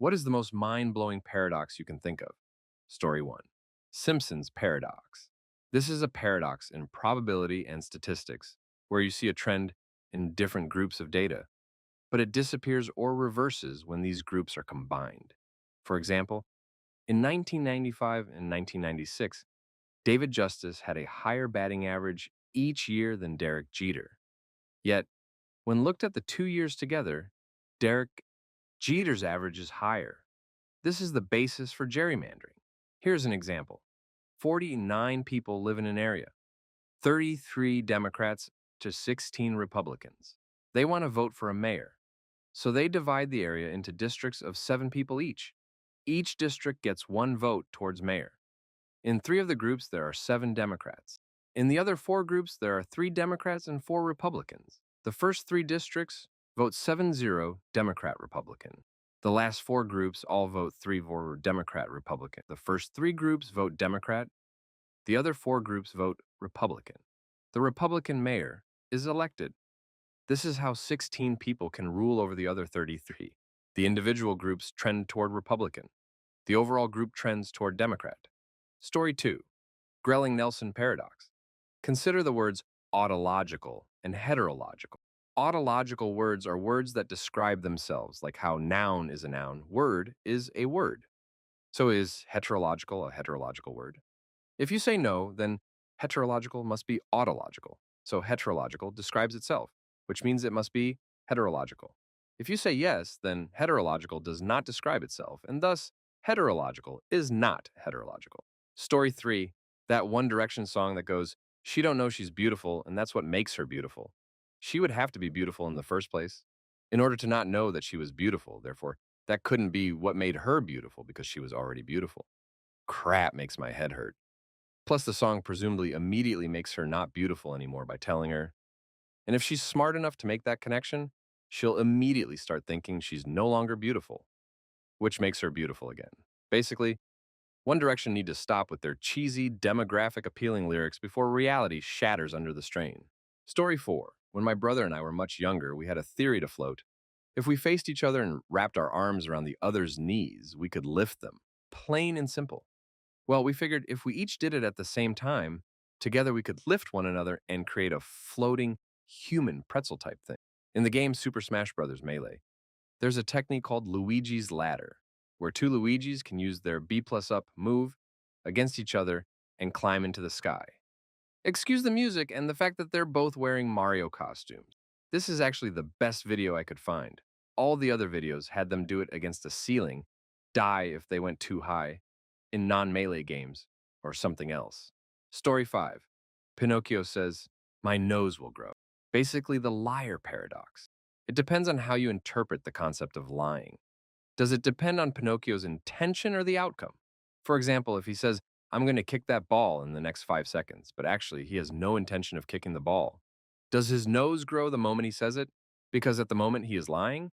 What is the most mind-blowing paradox you can think of? Story 1. Simpson's paradox. This is a paradox in probability and statistics where you see a trend in different groups of data, but it disappears or reverses when these groups are combined. For example, in 1995 and 1996, David Justice had a higher batting average each year than Derek Jeter. Yet, when looked at the 2 years together, Derek Jeter's average is higher. This is the basis for gerrymandering. Here's an example. 49 people live in an area, 33 Democrats to 16 Republicans. They want to vote for a mayor, so they divide the area into districts of 7 people each. Each district gets 1 vote towards mayor. In 3 of the groups, there are 7 Democrats. In the other 4 groups, there are 3 Democrats and 4 Republicans. The first 3 districts vote 7-0 Democrat-Republican. The last 4 groups all vote 3-4 Democrat-Republican. The first 3 groups vote Democrat. The other 4 groups vote Republican. The Republican mayor is elected. This is how 16 people can rule over the other 33. The individual groups trend toward Republican. The overall group trends toward Democrat. Story 2. Grelling-Nelson paradox. Consider the words autological and heterological. Autological words are words that describe themselves, like how noun is a noun, word is a word. So is heterological a heterological word? If you say no, then heterological must be autological. So heterological describes itself, which means it must be heterological. If you say yes, then heterological does not describe itself, and thus heterological is not heterological. Story 3, that One Direction song that goes, "She don't know she's beautiful, and that's what makes her beautiful." She would have to be beautiful in the first place in order to not know that she was beautiful. Therefore, that couldn't be what made her beautiful because she was already beautiful. Crap makes my head hurt. Plus, the song presumably immediately makes her not beautiful anymore by telling her. And if she's smart enough to make that connection, she'll immediately start thinking she's no longer beautiful, which makes her beautiful again. Basically, One Direction need to stop with their cheesy, demographic appealing lyrics before reality shatters under the strain. Story 4. When my brother and I were much younger, we had a theory to float. If we faced each other and wrapped our arms around the other's knees, we could lift them. Plain and simple. Well, we figured if we each did it at the same time, together we could lift one another and create a floating human pretzel type thing. In the game Super Smash Bros. Melee, there's a technique called Luigi's Ladder, where 2 Luigis can use their B plus up move against each other and climb into the sky. Excuse the music and the fact that they're both wearing Mario costumes. This is actually the best video I could find. All the other videos had them do it against a ceiling, die if they went too high, in non-melee games, or something else. Story 5. Pinocchio says, "My nose will grow." Basically the liar paradox. It depends on how you interpret the concept of lying. Does it depend on Pinocchio's intention or the outcome? For example, if he says, "I'm going to kick that ball in the next 5 seconds," but actually he has no intention of kicking the ball, does his nose grow the moment he says it because at the moment he is lying?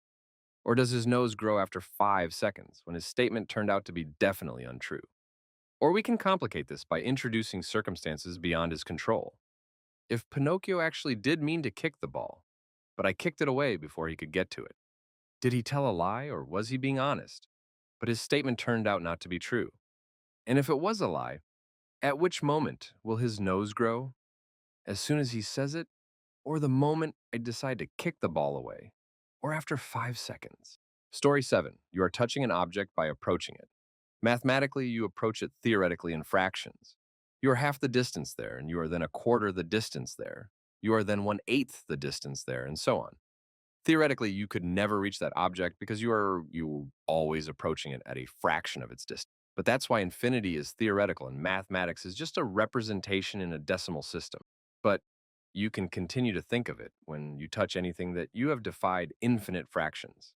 Or does his nose grow after 5 seconds when his statement turned out to be definitely untrue? Or we can complicate this by introducing circumstances beyond his control. If Pinocchio actually did mean to kick the ball, but I kicked it away before he could get to it, did he tell a lie or was he being honest? But his statement turned out not to be true. And if it was a lie, at which moment will his nose grow? As soon as he says it, or the moment I decide to kick the ball away, or after 5 seconds? Story 7. You are touching an object by approaching it. Mathematically, you approach it theoretically in fractions. You are half the distance there, and you are then a quarter the distance there. You are then 1/8 the distance there, and so on. Theoretically, you could never reach that object because you always approaching it at a fraction of its distance. But that's why infinity is theoretical and mathematics is just a representation in a decimal system. But you can continue to think of it when you touch anything that you have defied infinite fractions.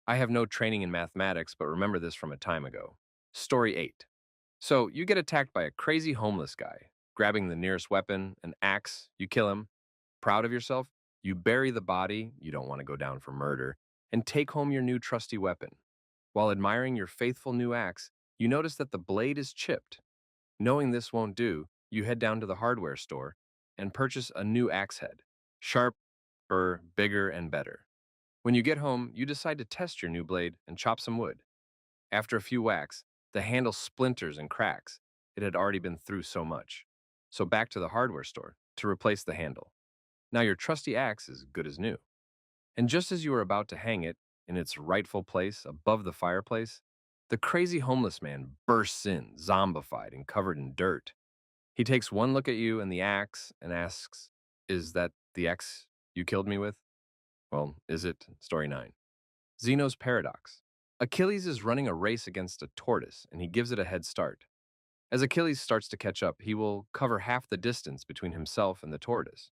I have no training in mathematics, but remember this from a time ago. Story 8. So you get attacked by a crazy homeless guy. Grabbing the nearest weapon, an axe, you kill him. Proud of yourself? You bury the body, you don't want to go down for murder, and take home your new trusty weapon. While admiring your faithful new axe, you notice that the blade is chipped. Knowing this won't do, you head down to the hardware store and purchase a new axe head. Sharper, bigger, and better. When you get home, you decide to test your new blade and chop some wood. After a few whacks, the handle splinters and cracks. It had already been through so much. So back to the hardware store to replace the handle. Now your trusty axe is good as new. And just as you are about to hang it in its rightful place above the fireplace, the crazy homeless man bursts in, zombified and covered in dirt. He takes one look at you and the axe and asks, "Is that the axe you killed me with?" Well, is it? Story 9. Zeno's Paradox. Achilles is running a race against a tortoise and he gives it a head start. As Achilles starts to catch up, he will cover half the distance between himself and the tortoise.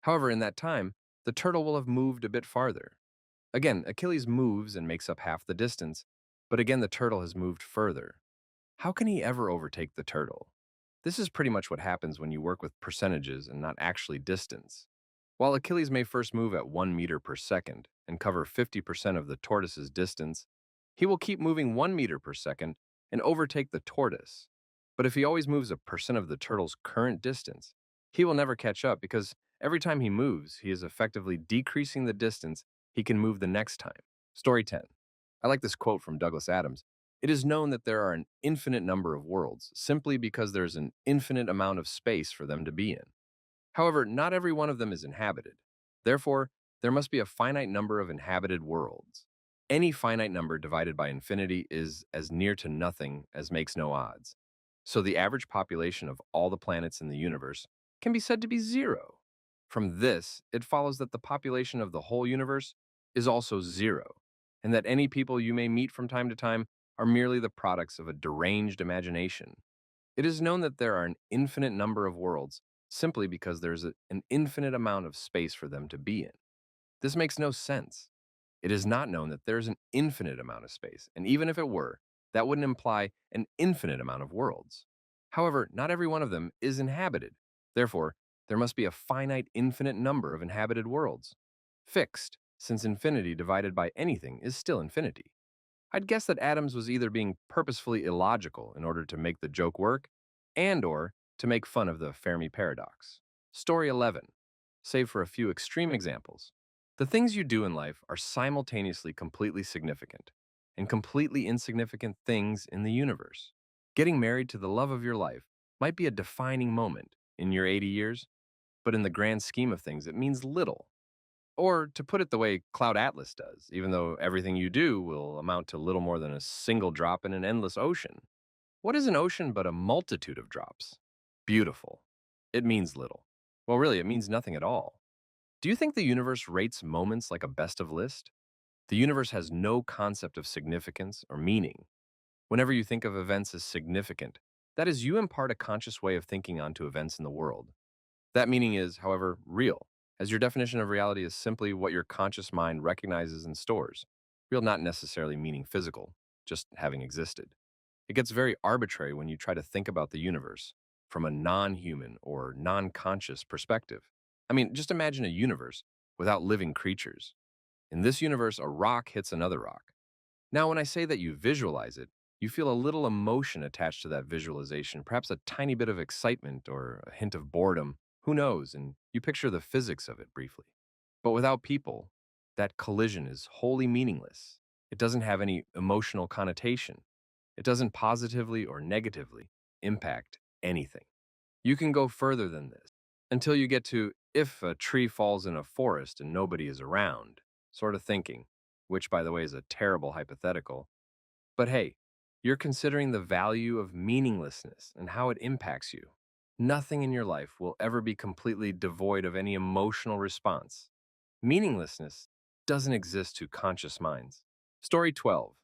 However, in that time, the turtle will have moved a bit farther. Again, Achilles moves and makes up half the distance, but again, the turtle has moved further. How can he ever overtake the turtle? This is pretty much what happens when you work with percentages and not actually distance. While Achilles may first move at 1 meter per second and cover 50% of the tortoise's distance, he will keep moving 1 meter per second and overtake the tortoise. But if he always moves a percent of the turtle's current distance, he will never catch up because every time he moves, he is effectively decreasing the distance he can move the next time. Story 10. I like this quote from Douglas Adams. It is known that there are an infinite number of worlds simply because there is an infinite amount of space for them to be in. However, not every one of them is inhabited. Therefore, there must be a finite number of inhabited worlds. Any finite number divided by infinity is as near to nothing as makes no odds. So the average population of all the planets in the universe can be said to be zero. From this, it follows that the population of the whole universe is also zero, and that any people you may meet from time to time are merely the products of a deranged imagination. It is known that there are an infinite number of worlds simply because there's an infinite amount of space for them to be in. This makes no sense. It is not known that there's an infinite amount of space, and even if it were, that wouldn't imply an infinite amount of worlds. However, not every one of them is inhabited. Therefore, there must be a finite infinite number of inhabited worlds. Fixed, since infinity divided by anything is still infinity. I'd guess that Adams was either being purposefully illogical in order to make the joke work, and or to make fun of the Fermi Paradox. Story 11. Save for a few extreme examples. The things you do in life are simultaneously completely significant and completely insignificant things in the universe. Getting married to the love of your life might be a defining moment in your 80 years, but in the grand scheme of things, it means little. Or to put it the way Cloud Atlas does, even though everything you do will amount to little more than a single drop in an endless ocean. What is an ocean but a multitude of drops? Beautiful. It means little. Well, really, it means nothing at all. Do you think the universe rates moments like a best of list? The universe has no concept of significance or meaning. Whenever you think of events as significant, that is, you impart a conscious way of thinking onto events in the world. That meaning is, however, real, as your definition of reality is simply what your conscious mind recognizes and stores. Real not necessarily meaning physical, just having existed. It gets very arbitrary when you try to think about the universe from a non-human or non-conscious perspective. I mean, just imagine a universe without living creatures. In this universe, a rock hits another rock. Now, when I say that you visualize it, you feel a little emotion attached to that visualization, perhaps a tiny bit of excitement or a hint of boredom. Who knows? And you picture the physics of it briefly. But without people, that collision is wholly meaningless. It doesn't have any emotional connotation. It doesn't positively or negatively impact anything. You can go further than this until you get to if a tree falls in a forest and nobody is around, sort of thinking, which, by the way, is a terrible hypothetical. But hey, you're considering the value of meaninglessness and how it impacts you. Nothing in your life will ever be completely devoid of any emotional response. Meaninglessness doesn't exist to conscious minds. Story 12.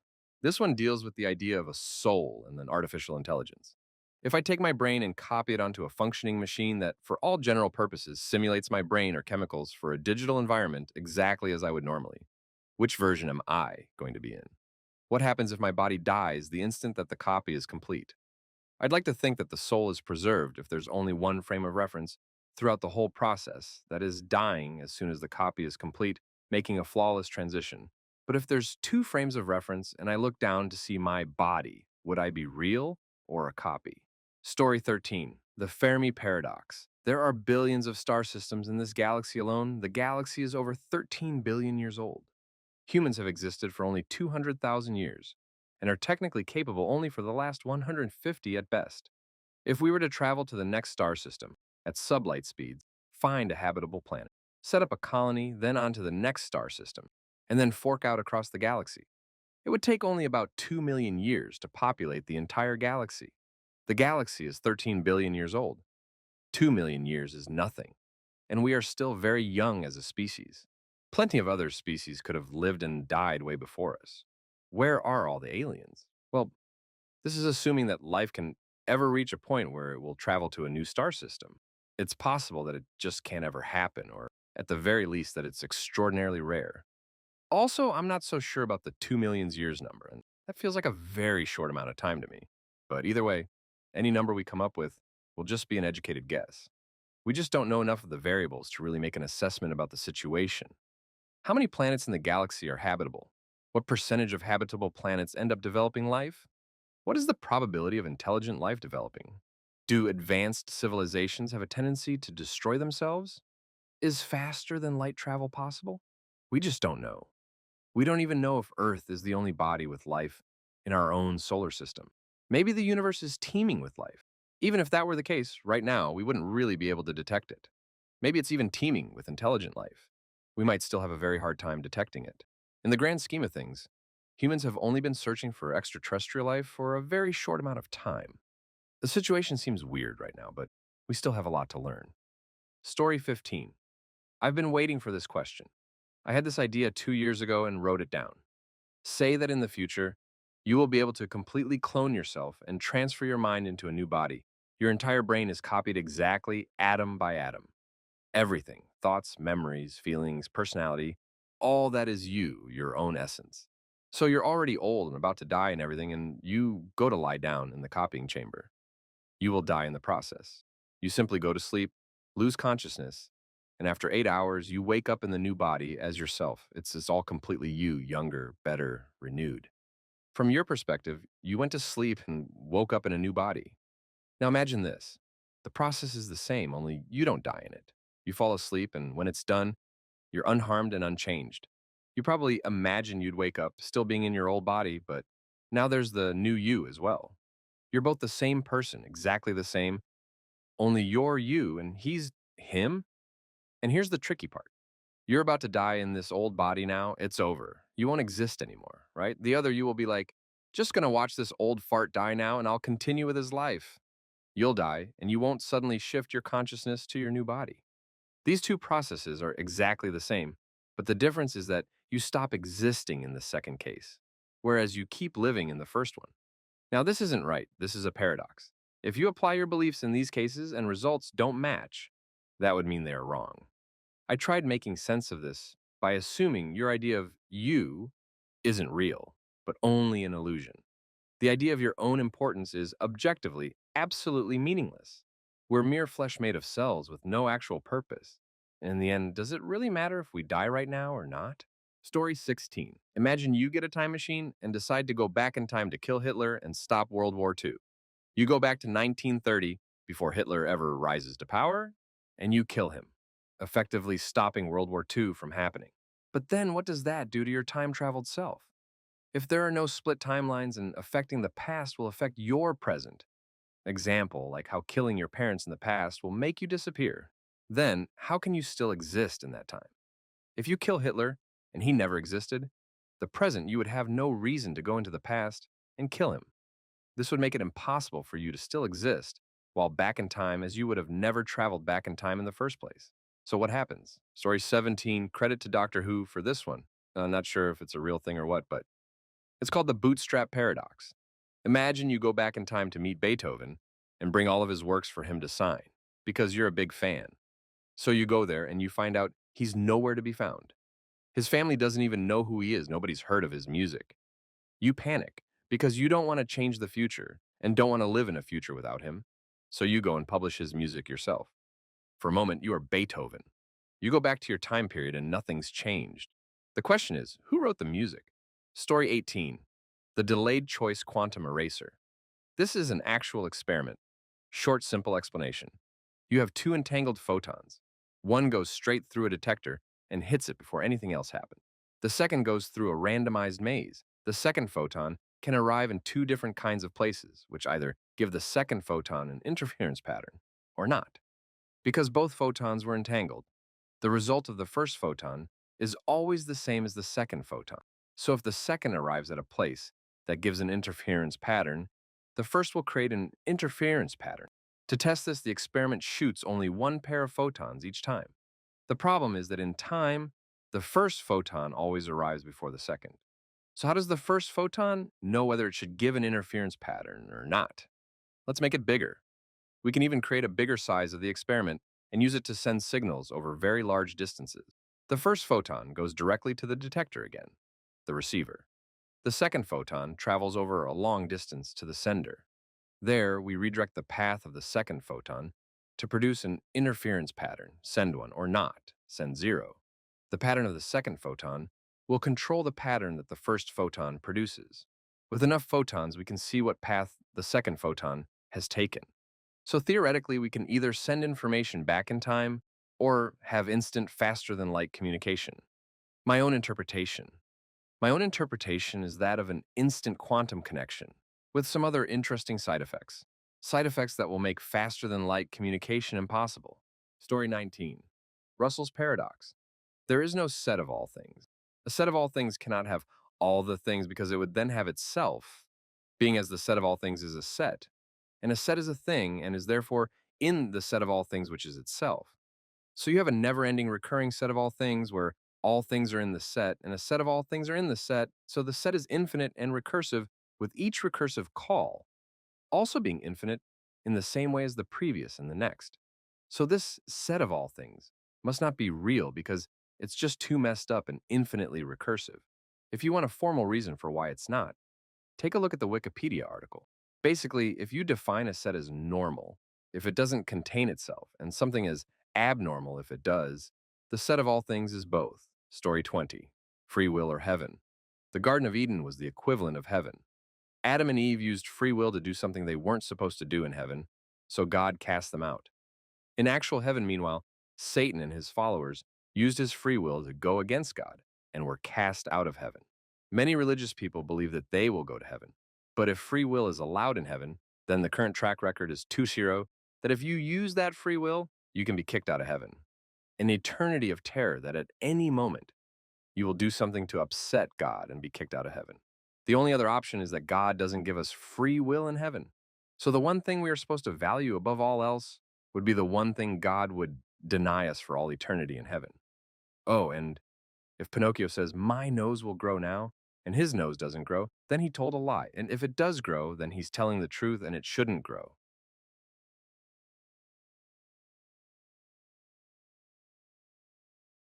This one deals with the idea of a soul and an artificial intelligence. If I take my brain and copy it onto a functioning machine that, for all general purposes, simulates my brain or chemicals for a digital environment exactly as I would normally, which version am I going to be in? What happens if my body dies the instant that the copy is complete? I'd like to think that the soul is preserved if there's only one frame of reference throughout the whole process, that is, dying as soon as the copy is complete, making a flawless transition. But if there's two frames of reference and I look down to see my body, would I be real or a copy? Story 13. The Fermi Paradox. There are billions of star systems in this galaxy alone. The galaxy is over 13 billion years old. Humans have existed for only 200,000 years. and are technically capable only for the last 150 at best. If we were to travel to the next star system at sublight speeds, find a habitable planet, set up a colony, then onto the next star system, and then fork out across the galaxy, it would take only about 2 million years to populate the entire galaxy. The galaxy is 13 billion years old. 2 million years is nothing, and we are still very young as a species. Plenty of other species could have lived and died way before us. Where are all the aliens? Well, this is assuming that life can ever reach a point where it will travel to a new star system. It's possible that it just can't ever happen, or at the very least, that it's extraordinarily rare. Also, I'm not so sure about the 2 million years number, and that feels like a very short amount of time to me. But either way, any number we come up with will just be an educated guess. We just don't know enough of the variables to really make an assessment about the situation. How many planets in the galaxy are habitable? What percentage of habitable planets end up developing life? What is the probability of intelligent life developing? Do advanced civilizations have a tendency to destroy themselves? Is faster than light travel possible? We just don't know. We don't even know if Earth is the only body with life in our own solar system. Maybe the universe is teeming with life. Even if that were the case, right now, we wouldn't really be able to detect it. Maybe it's even teeming with intelligent life. We might still have a very hard time detecting it. In the grand scheme of things, humans have only been searching for extraterrestrial life for a very short amount of time. The situation seems weird right now, but we still have a lot to learn. Story 15. I've been waiting for this question. I had this idea 2 years ago and wrote it down. Say that in the future, you will be able to completely clone yourself and transfer your mind into a new body. Your entire brain is copied exactly atom by atom. Everything, thoughts, memories, feelings, personality, all that is you, your own essence. So you're already old and about to die and everything, and you go to lie down in the copying chamber. You will die in the process. You simply go to sleep, lose consciousness, and after 8 hours, you wake up in the new body as yourself. It's all completely you, younger, better, renewed. From your perspective, you went to sleep and woke up in a new body. Now imagine this. The process is the same, only you don't die in it. You fall asleep, and when it's done, you're unharmed and unchanged. You probably imagine you'd wake up still being in your old body, but now there's the new you as well. You're both the same person, exactly the same, only you're you and he's him. And here's the tricky part. You're about to die in this old body now. It's over. You won't exist anymore, right? The other you will be like, just gonna watch this old fart die now and I'll continue with his life. You'll die and you won't suddenly shift your consciousness to your new body. These two processes are exactly the same, but the difference is that you stop existing in the second case, whereas you keep living in the first one. Now, this isn't right. This is a paradox. If you apply your beliefs in these cases and results don't match, that would mean they are wrong. I tried making sense of this by assuming your idea of you isn't real, but only an illusion. The idea of your own importance is objectively absolutely meaningless. We're mere flesh made of cells with no actual purpose. In the end, does it really matter if we die right now or not? Story 16. Imagine you get a time machine and decide to go back in time to kill Hitler and stop World War II. You go back to 1930 before Hitler ever rises to power, and you kill him, effectively stopping World War II from happening. But then what does that do to your time-traveled self? If there are no split timelines and affecting the past will affect your present, example, like how killing your parents in the past will make you disappear, then how can you still exist in that time? If you kill Hitler and he never existed, the present you would have no reason to go into the past and kill him. This would make it impossible for you to still exist while back in time as you would have never traveled back in time in the first place. So what happens? Story 17, credit to Doctor Who for this one. I'm not sure if it's a real thing or what, but it's called the Bootstrap Paradox. Imagine you go back in time to meet Beethoven and bring all of his works for him to sign because you're a big fan. So you go there and you find out he's nowhere to be found. His family doesn't even know who he is. Nobody's heard of his music. You panic because you don't want to change the future and don't want to live in a future without him. So you go and publish his music yourself. For a moment, you are Beethoven. You go back to your time period and nothing's changed. The question is, who wrote the music? Story 18, the delayed choice quantum eraser. This is an actual experiment. Short, simple explanation. You have two entangled photons. One goes straight through a detector and hits it before anything else happens. The second goes through a randomized maze. The second photon can arrive in two different kinds of places, which either give the second photon an interference pattern or not. Because both photons were entangled, the result of the first photon is always the same as the second photon. So if the second arrives at a place that gives an interference pattern, the first will create an interference pattern. To test this, the experiment shoots only one pair of photons each time. The problem is that in time, the first photon always arrives before the second. So how does the first photon know whether it should give an interference pattern or not? Let's make it bigger. We can even create a bigger size of the experiment and use it to send signals over very large distances. The first photon goes directly to the detector again, the receiver. The second photon travels over a long distance to the sender. There, we redirect the path of the second photon to produce an interference pattern, send one, or not, send zero. The pattern of the second photon will control the pattern that the first photon produces. With enough photons, we can see what path the second photon has taken. So theoretically, we can either send information back in time or have instant, faster than light communication. My own interpretation. My own interpretation is that of an instant quantum connection, with some other interesting side effects. Side effects that will make faster than light communication impossible. Story 19. Russell's Paradox. There is no set of all things. A set of all things cannot have all the things because it would then have itself, being as the set of all things is a set, and a set is a thing and is therefore in the set of all things which is itself. So you have a never-ending recurring set of all things where all things are in the set, and a set of all things are in the set, so the set is infinite and recursive, with each recursive call also being infinite in the same way as the previous and the next. So this set of all things must not be real because it's just too messed up and infinitely recursive. If you want a formal reason for why it's not, take a look at the Wikipedia article. Basically, if you define a set as normal, if it doesn't contain itself, and something as abnormal if it does, the set of all things is both. Story 20. Free will or heaven. The Garden of Eden was the equivalent of heaven. Adam and Eve used free will to do something they weren't supposed to do in heaven, so God cast them out. In actual heaven, meanwhile, Satan and his followers used his free will to go against God and were cast out of heaven. Many religious people believe that they will go to heaven. But if free will is allowed in heaven, then the current track record is too zero that if you use that free will, you can be kicked out of heaven. An eternity of terror that at any moment you will do something to upset God and be kicked out of heaven. The only other option is that God doesn't give us free will in heaven. So the one thing we are supposed to value above all else would be the one thing God would deny us for all eternity in heaven. Oh, and if Pinocchio says, "My nose will grow now," and his nose doesn't grow, then he told a lie. And if it does grow, then he's telling the truth and it shouldn't grow.